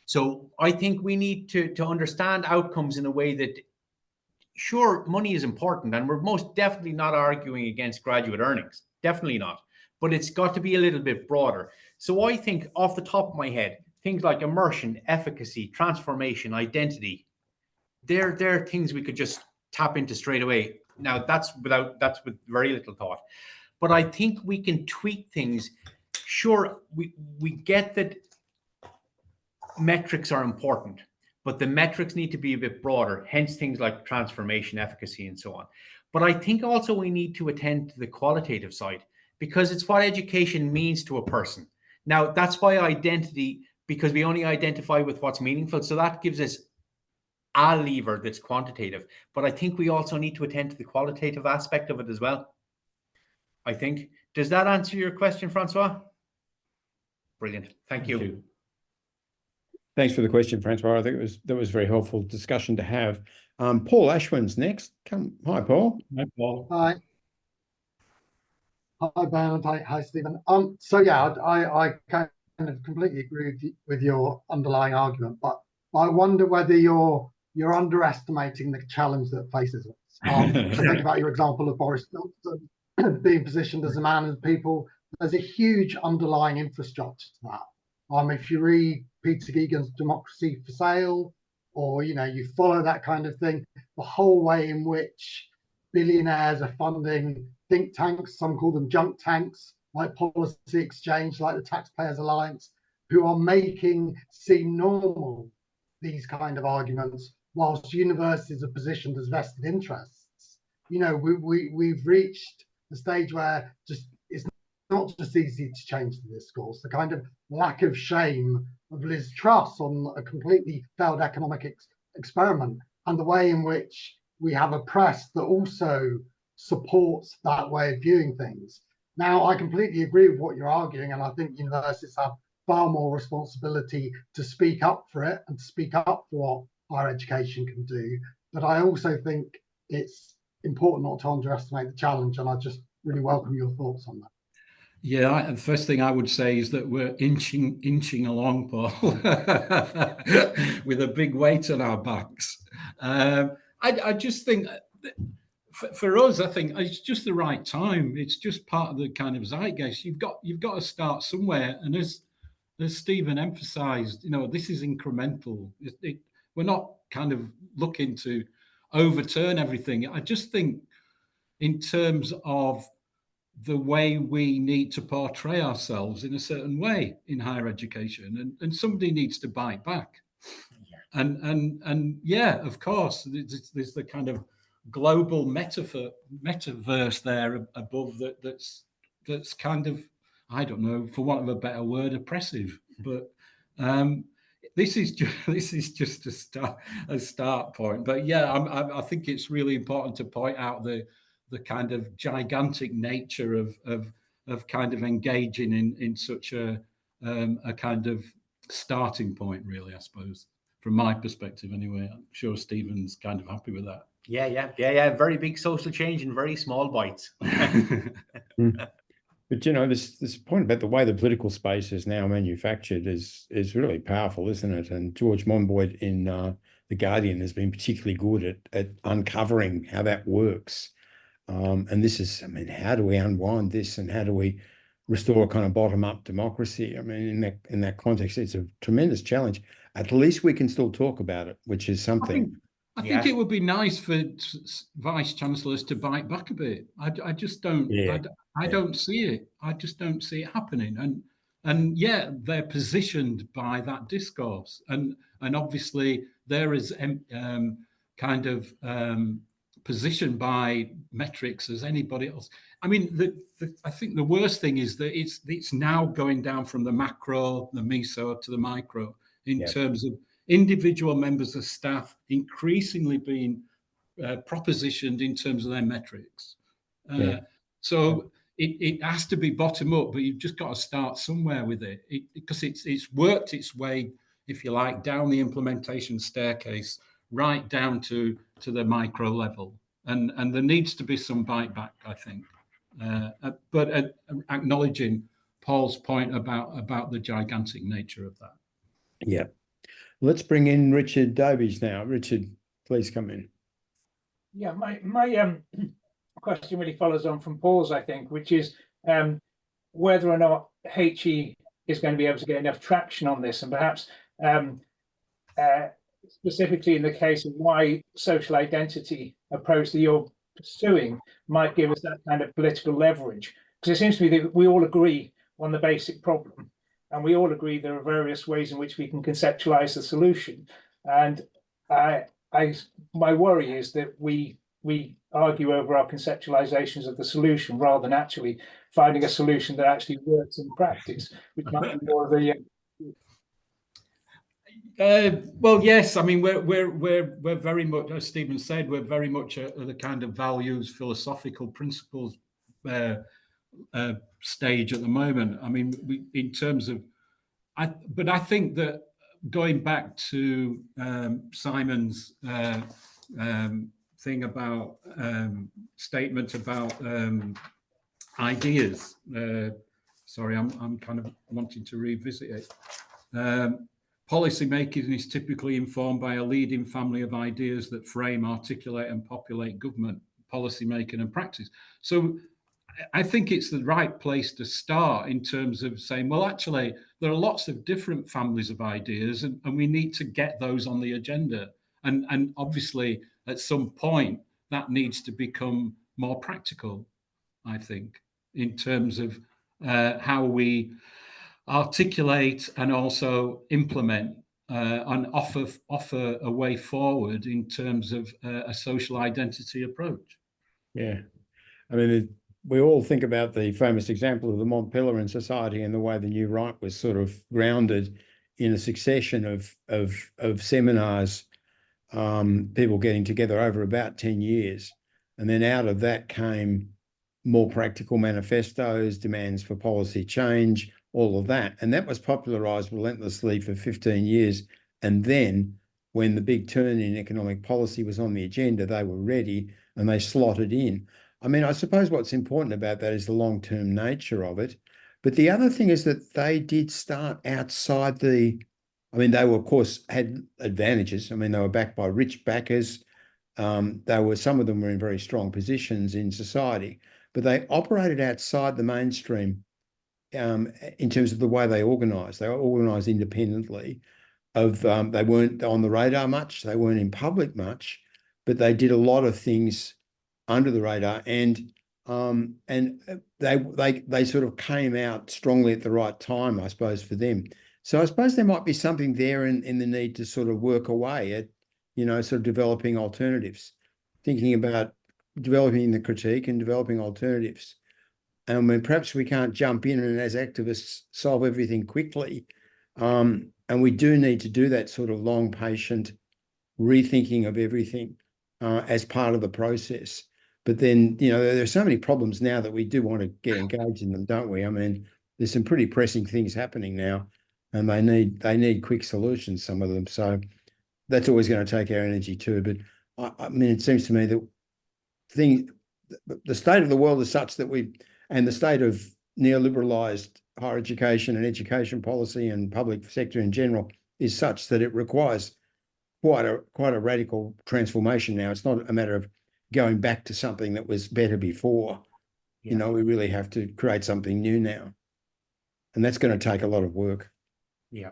So I think we need to understand outcomes in a way that, sure, money is important, and we're most definitely not arguing against graduate earnings. Definitely not. But it's got to be a little bit broader. So I think off the top of my head, things like immersion, efficacy, transformation, identity, they're things we could just tap into straight away. Now that's with very little thought. But I think we can tweak things. Sure, we get that metrics are important, but the metrics need to be a bit broader, hence things like transformation, efficacy, and so on. But I think also we need to attend to the qualitative side, because it's what education means to a person. Now, that's why identity because we only identify with what's meaningful. So that gives us a lever that's quantitative. But I think we also need to attend to the qualitative aspect of it as well. I think. Does that answer your question, Francois? Brilliant. Thank you. Thanks for the question, Francois. I think that was a very helpful discussion to have. Paul Ashwin's next. Hi, Paul. Hi, Paul. Hi. Hi, Bernard. Hi, Stephen. So yeah, I kind of completely agree with your underlying argument, but I wonder whether you're underestimating the challenge that faces us. So think about your example of Boris Johnson being positioned as a man of the people. There's a huge underlying infrastructure to that. If you read Peter Geoghegan's Democracy for Sale, or you follow that kind of thing, the whole way in which billionaires are funding think tanks, some call them junk tanks, like Policy Exchange, like the Taxpayers Alliance, who are making seem normal these kind of arguments, whilst universities are positioned as vested interests. We've reached the stage where it's not just easy to change the discourse. The kind of lack of shame of Liz Truss on a completely failed economic experiment, and the way in which we have a press that also supports that way of viewing things. Now, I completely agree with what you're arguing, and I think universities have far more responsibility to speak up for it and to speak up for what higher education can do. But I also think it's important not to underestimate the challenge, and I just really welcome your thoughts on that. Yeah, the first thing I would say is that we're inching along, Paul, with a big weight on our backs. I just think for us, I think it's just the right time. It's just part of the kind of zeitgeist. You've got to start somewhere, and as Stephen emphasised, this is incremental. We're not kind of looking to overturn everything. I just think in terms of the way we need to portray ourselves in a certain way in higher education, and somebody needs to bite back. Yeah. And yeah, of course, there's the kind of global metaverse there above that's kind of, I don't know, for want of a better word, oppressive. But this is just a start point. But yeah, I think it's really important to point out the kind of gigantic nature of kind of engaging in such a kind of starting point, really, I suppose, from my perspective anyway. I'm sure Stephen's kind of happy with that. Yeah. Very big social change in very small bites. But this point about the way the political space is now manufactured is really powerful, isn't it? And George Monbiot in The Guardian has been particularly good at uncovering how that works. And this is, how do we unwind this, and how do we restore a kind of bottom-up democracy? In that context, it's a tremendous challenge. At least we can still talk about it, which is something. I think it would be nice for vice chancellors to bite back a bit. I just don't. Yeah. I don't see it. I just don't see it happening. And yeah, they're positioned by that discourse, and obviously there is kind of positioned by metrics as anybody else. I think the worst thing is that it's now going down from the macro, the meso, to the micro in terms of individual members of staff increasingly being propositioned in terms of their metrics. So it has to be bottom up, but you've just got to start somewhere with it, because it's worked its way, if you like, down the implementation staircase, right down to the micro level. And there needs to be some bite back, I think. But acknowledging Paul's point about the gigantic nature of that. Yeah. Let's bring in Richard Davies now. Richard, please come in. Yeah, my question really follows on from Paul's, I think, which is whether or not HE is going to be able to get enough traction on this, and perhaps specifically in the case of why social identity approach that you're pursuing might give us that kind of political leverage. Because it seems to me that we all agree on the basic problem, and we all agree there are various ways in which we can conceptualize the solution. And my worry is that we argue over our conceptualizations of the solution rather than actually finding a solution that actually works in practice, which might be more of a Well, yes. I mean, we're very much, as Stephen said, we're very much at the kind of values, philosophical principles stage at the moment. I mean, in terms of, but I think that going back to Simon's thing about statement about ideas. Sorry, I'm kind of wanting to revisit it. Policy making is typically informed by a leading family of ideas that frame, articulate, and populate government, policy making, and practice. So I think it's the right place to start in terms of saying, well, actually, there are lots of different families of ideas, and we need to get those on the agenda. And obviously, at some point, that needs to become more practical, I think, in terms of how we articulate and also implement and offer a way forward in terms of a social identity approach. Yeah, I mean, we all think about the famous example of the Mont Pelerin Society and the way the new right was sort of grounded in a succession of seminars, people getting together over about 10 years. And then out of that came more practical manifestos, demands for policy change, all of that. And that was popularized relentlessly for 15 years. And then when the big turn in economic policy was on the agenda, they were ready and they slotted in. I mean, I suppose what's important about that is the long-term nature of it. But the other thing is that they did start outside the, I mean, they were, of course, had advantages. I mean, they were backed by rich backers. Some of them were in very strong positions in society, but they operated outside the mainstream in terms of the way they organised. They were organised independently of, they weren't on the radar much, they weren't in public much, but they did a lot of things under the radar, and they sort of came out strongly at the right time, I suppose, for them. So I suppose there might be something there in the need to sort of work away at, sort of developing alternatives, thinking about developing the critique and developing alternatives. And when perhaps we can't jump in and as activists solve everything quickly. And we do need to do that sort of long, patient rethinking of everything as part of the process. But then, there are so many problems now that we do want to get engaged in them, don't we? I mean, there's some pretty pressing things happening now, and they need quick solutions, some of them. So that's always going to take our energy too. But I mean, it seems to me that the state of the world is such that and the state of neoliberalized higher education and education policy and public sector in general is such that it requires quite a radical transformation now. It's not a matter of going back to something that was better before. Yeah. We really have to create something new now. And that's going to take a lot of work. Yeah.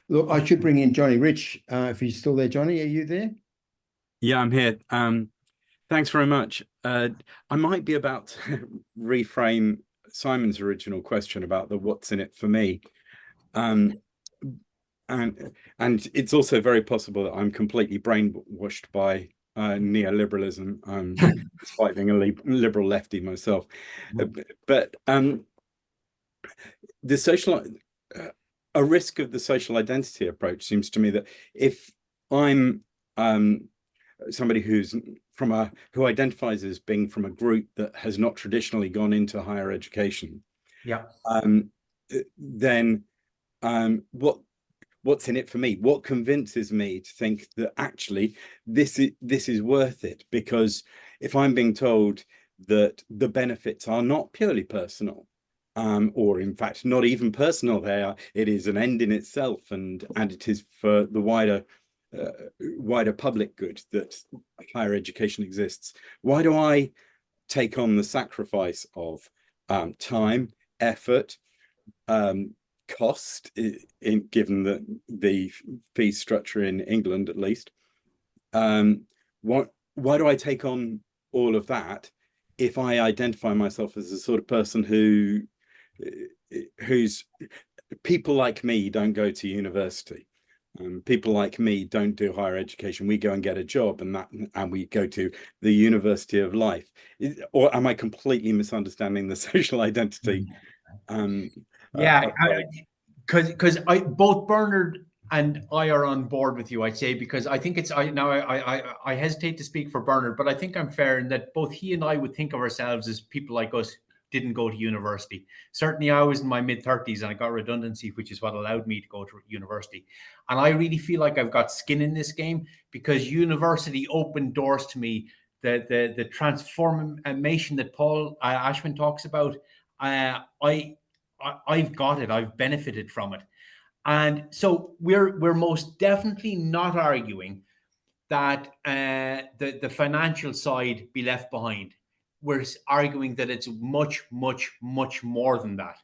Look, I should bring in Johnny Rich. If he's still there, Johnny, are you there? Yeah, I'm here. Thanks very much. I might be about to reframe Simon's original question about the what's in it for me. And it's also very possible that I'm completely brainwashed by neoliberalism, despite being a liberal lefty myself. But the social, a risk of the social identity approach seems to me that if I'm somebody who identifies as being from a group that has not traditionally gone into higher education, then what's in it for me? What convinces me to think that actually this is worth it? Because if I'm being told that the benefits are not purely personal, or in fact not even personal, it is an end in itself, and it is for the wider public good that higher education exists, why do I take on the sacrifice of time, effort, cost, given the fee structure in England at least? Why do I take on all of that if I identify myself as the sort of person whose people like me don't go to university? People like me don't do higher education. We go and get a job, and we go to the University of Life. Or am I completely misunderstanding the social identity? Yeah, because both Bernard and I are on board with you, I'd say, because I think I hesitate to speak for Bernard, but I think I'm fair in that both he and I would think of ourselves as people like us didn't go to university. Certainly I was in my mid-30s and I got redundancy, which is what allowed me to go to university. And I really feel like I've got skin in this game because university opened doors to me. The transformation that Paul Ashman talks about, I've got it. I've benefited from it. And so we're most definitely not arguing that the financial side be left behind. We're arguing that it's much, much, much more than that.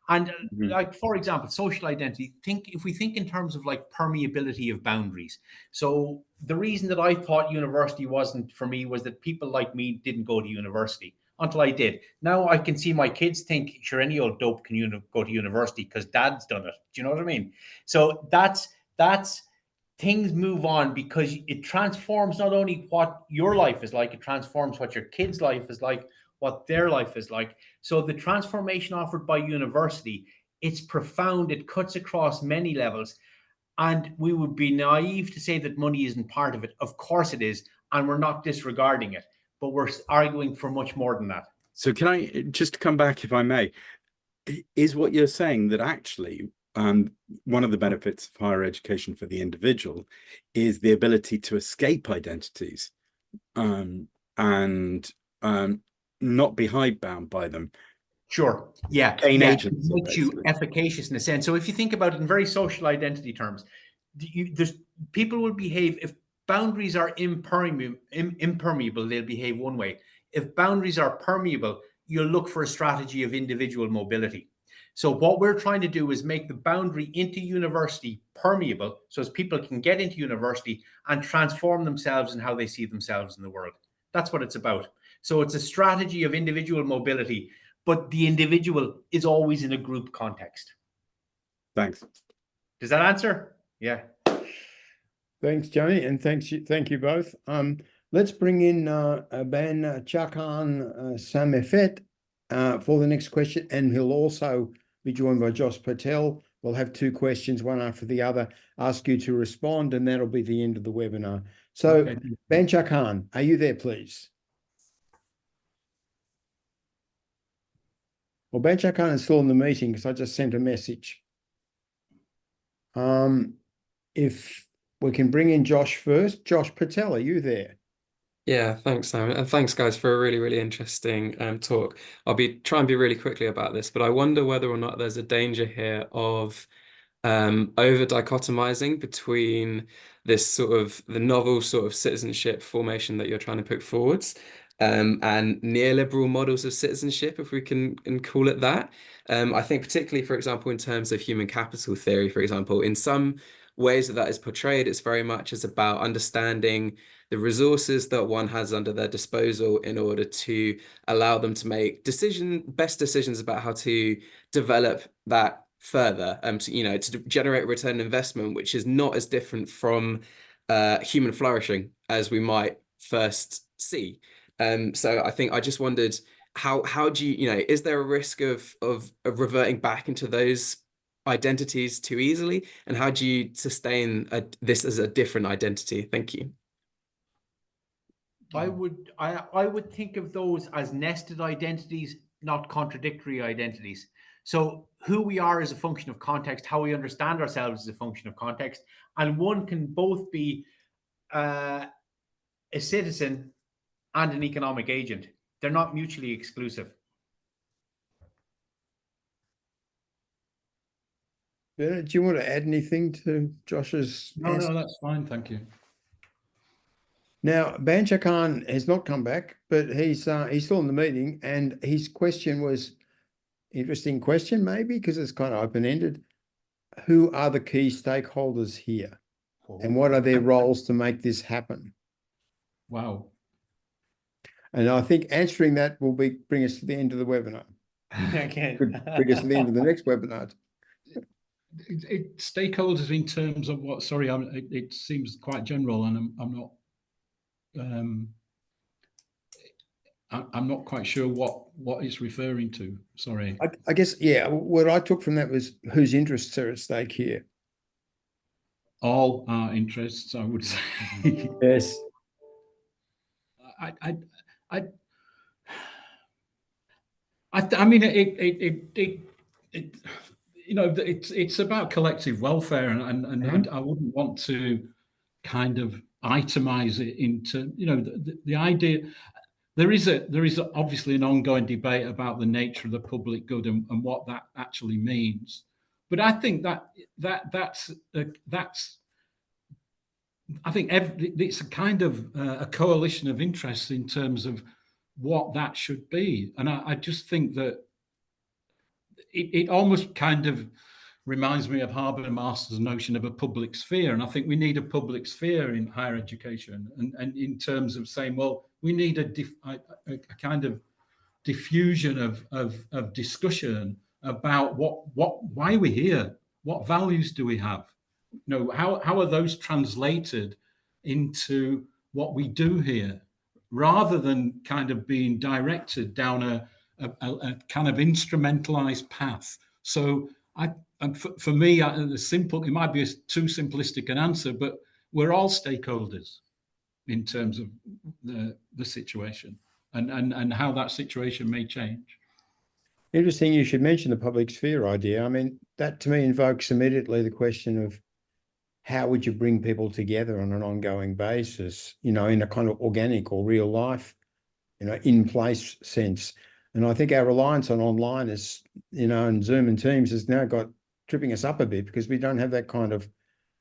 And like, for example, social identity, if we think in terms of like permeability of boundaries. So the reason that I thought university wasn't for me was that people like me didn't go to university until I did. Now I can see my kids think, sure, any old dope can go to university because dad's done it. Do you know what I mean? So that's things move on because it transforms not only what your life is like, it transforms what your kids' life is like, what their life is like. So the transformation offered by university, it's profound. It cuts across many levels. And we would be naive to say that money isn't part of it. Of course it is. And we're not disregarding it, but we're arguing for much more than that. So can I just come back, if I may? Is what you're saying that actually one of the benefits of higher education for the individual is the ability to escape identities and not be hidebound by them? Sure. Yeah. Gain It agency, makes you basically. efficacious in a sense. So if you think about it in very social identity terms, people will behave, if boundaries are impermeable, they'll behave one way. If boundaries are permeable, you'll look for a strategy of individual mobility. So what we're trying to do is make the boundary into university permeable so as people can get into university and transform themselves and how they see themselves in the world. That's what it's about. So it's a strategy of individual mobility, but the individual is always in a group context. Thanks. Does that answer? Yeah. Thanks, Johnny, and thank you both. Let's bring in Ben Chakhan Samefet for the next question, and he'll also be joined by Josh Patel. We'll have two questions, one after the other, ask you to respond, and that'll be the end of the webinar. So, okay. Ben Chakhan, are you there, please? Well, Ben Chakhan is still in the meeting because I just sent a message. If we can bring in Josh first. Josh Patel, are you there? Yeah, thanks, Simon. And thanks, guys, for a really, really interesting talk. I'll try and be really quickly about this, but I wonder whether or not there's a danger here of over-dichotomizing between this sort of the novel sort of citizenship formation that you're trying to put forwards and neoliberal models of citizenship, if we can call it that. I think particularly, for example, in terms of human capital theory, for example, in some ways that is portrayed, it's very much as about understanding the resources that one has under their disposal in order to allow them to make best decisions about how to develop that further, to generate return on investment, which is not as different from human flourishing as we might first see. So I think I just wondered how do you, is there a risk of reverting back into those identities too easily, and how do you sustain this as a different identity? Thank you. I would think of those as nested identities, not contradictory identities. So who we are is a function of context, how we understand ourselves is a function of context, and one can both be a citizen and an economic agent. They're not mutually exclusive. Do you want to add anything to Josh's answer? No, that's fine. Thank you. Now, Ben Chakhan has not come back, but he's still in the meeting, and his question was interesting question, maybe because it's kind of open-ended. Who are the key stakeholders here, and what are their roles to make this happen? Wow. And I think answering that will bring us to the end of the webinar. Okay. Could bring us to the end of the next webinar. Stakeholders in terms of what? Sorry, it seems quite general, and I'm not quite sure what it's referring to. Sorry. I guess, yeah, what I took from that was whose interests are at stake here. all our interests, I would say. Yes. I mean, you know, it's about collective welfare, and I wouldn't want to kind of itemize it into, you know, the idea. There is obviously an ongoing debate about the nature of the public good and what that actually means. But I think that's I think it's a kind of a coalition of interests in terms of what that should be. And I just think that it almost kind of reminds me of Habermas's notion of a public sphere. And I think we need a public sphere in higher education, and in terms of saying, well, we need a kind of diffusion of discussion about why we're here, what values do we have, you know, how are those translated into what we do here, rather than kind of being directed down a kind of instrumentalized path. So for me, it might be too simplistic an answer, but we're all stakeholders in terms of the situation and how that situation may change. Interesting you should mention the public sphere idea. I mean, that to me invokes immediately the question of how would you bring people together on an ongoing basis, you know, in a kind of organic or real life, you know, in place sense. And I think our reliance on online is, you know, and Zoom and Teams has now got tripping us up a bit, because we don't have that kind of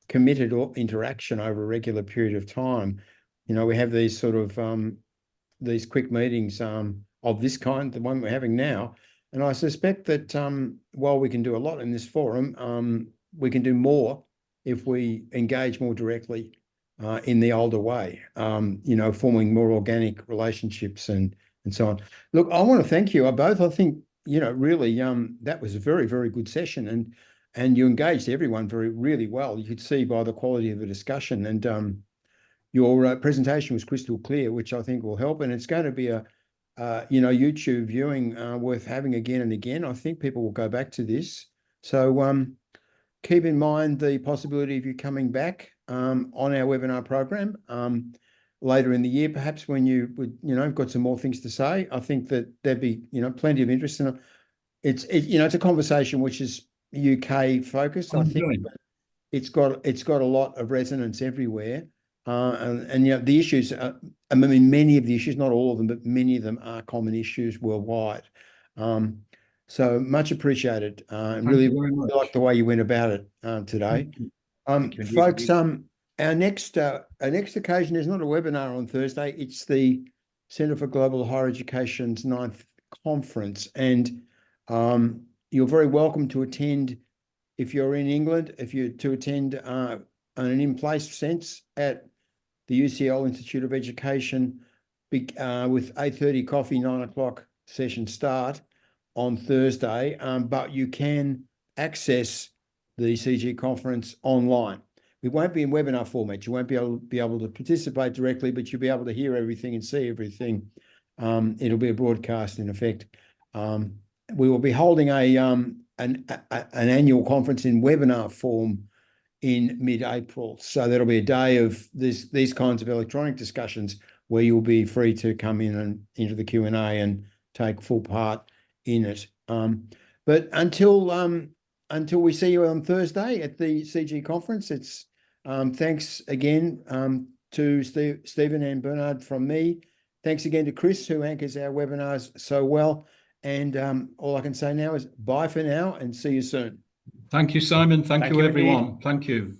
committed or interaction over a regular period of time. You know, we have these sort of these quick meetings of this kind, the one we're having now. And I suspect that while we can do a lot in this forum, we can do more if we engage more directly in the older way, you know, forming more organic relationships and so on. Look, I want to thank you both. I think, you know, really that was a very, very good session, and you engaged everyone really well. You could see by the quality of the discussion, and your presentation was crystal clear, which I think will help. And it's going to be a you know, YouTube viewing worth having again and again. I think people will go back to this. So keep in mind the possibility of you coming back on our webinar program later in the year, perhaps when you would, you know, got some more things to say. I think that there'd be, you know, plenty of interest in it. You know, it's a conversation which is UK focused. I think it's got a lot of resonance everywhere. And you know, the issues, I mean, many of the issues, not all of them, but many of them are common issues worldwide. So much appreciated. Really like the way you went about it today. Folks, our next occasion is not a webinar on Thursday. It's the Centre for Global Higher Education's 9th conference. And you're very welcome to attend if you're in England, to attend on an in-place sense at the UCL Institute of Education with 8:30 coffee, 9 o'clock session start on Thursday. But you can access the CG conference online. We won't be in webinar format. You won't be able to participate directly, but you'll be able to hear everything and see everything. It'll be a broadcast in effect. We will be holding an annual conference in webinar form in mid-April. So that'll be a day of these kinds of electronic discussions where you'll be free to come in and into the Q&A and take full part in it. But until we see you on Thursday at the CG conference, it's thanks again to Stephen and Bernard from me. Thanks again to Chris, who anchors our webinars so well. And all I can say now is bye for now and see you soon. Thank you, Simon. Thank you, everyone. Thank you.